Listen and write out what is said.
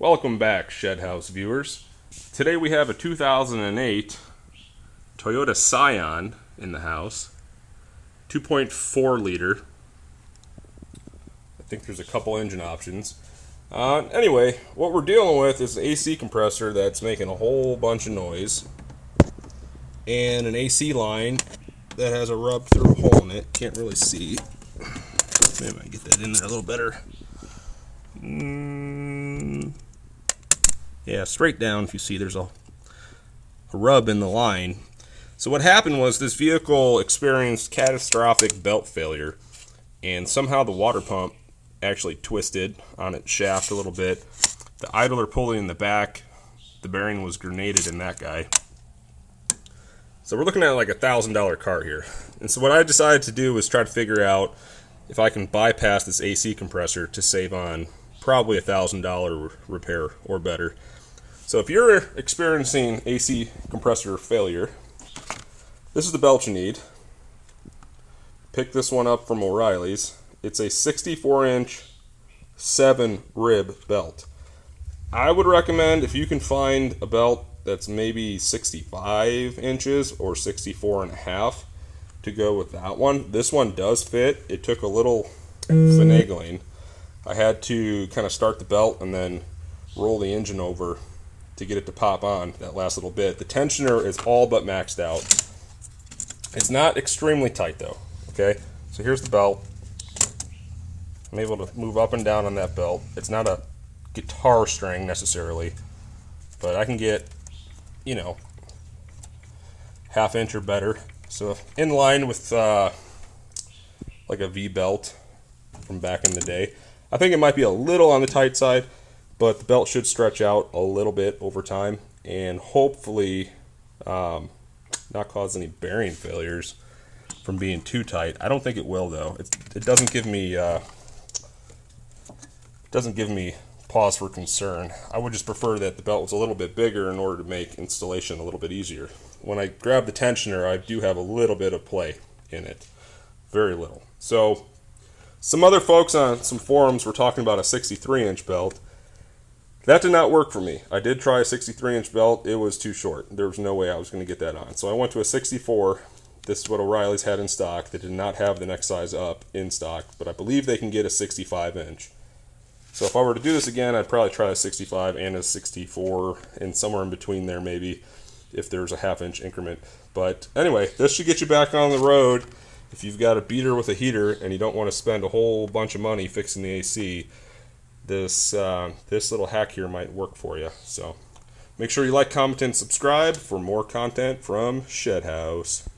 Welcome back, Shed House viewers. Today we have a 2008 Toyota Scion in the house, 2.4 liter. I think there's a couple engine options. Anyway, what we're dealing with is an AC compressor that's making a whole bunch of noise, and an AC line that has a rub-through hole in it. Can't really see. Maybe I can get that in there a little better. Yeah, straight down, if you see, there's a rub in the line. So what happened was this vehicle experienced catastrophic belt failure, and somehow the water pump actually twisted on its shaft a little bit. The idler pulley in the back, the bearing was grenaded in that guy. So we're looking at like $1,000 car here. And so what I decided to do was try to figure out if I can bypass this AC compressor to save on probably $1,000 repair or better. So if you're experiencing AC compressor failure, this is the belt you need. Pick this one up from O'Reilly's. It's a 64-inch 7-rib belt. I would recommend, if you can find a belt that's maybe 65 inches or 64 and a half, to go with that one. This one does fit. It took a little finagling. I had to kind of start the belt and then roll the engine over to get it to pop on that last little bit. The tensioner is all but maxed out. It's not extremely tight though. Okay, so here's the belt. I'm able to move up and down on that belt. It's not a guitar string necessarily, but I can get, you know, half inch or better. So in line with like a V belt from back in the day. I think it might be a little on the tight side, but the belt should stretch out a little bit over time and hopefully not cause any bearing failures from being too tight. I don't think it will though. It doesn't give me pause for concern. I would just prefer that the belt was a little bit bigger in order to make installation a little bit easier. When I grab the tensioner, I do have a little bit of play in it. Very little. So some other folks on some forums were talking about a 63-inch belt. That did not work for me. I did try a 63-inch belt. It was too short. There was no way I was going to get that on. So I went to a 64. This is what O'Reilly's had in stock. They did not have the next size up in stock, but I believe they can get a 65-inch. So if I were to do this again, I'd probably try a 65 and a 64 and somewhere in between there maybe if there's a half-inch increment. But anyway, this should get you back on the road if you've got a beater with a heater and you don't want to spend a whole bunch of money fixing the AC. This little hack here might work for you. So make sure you like, comment, and subscribe for more content from Shed House.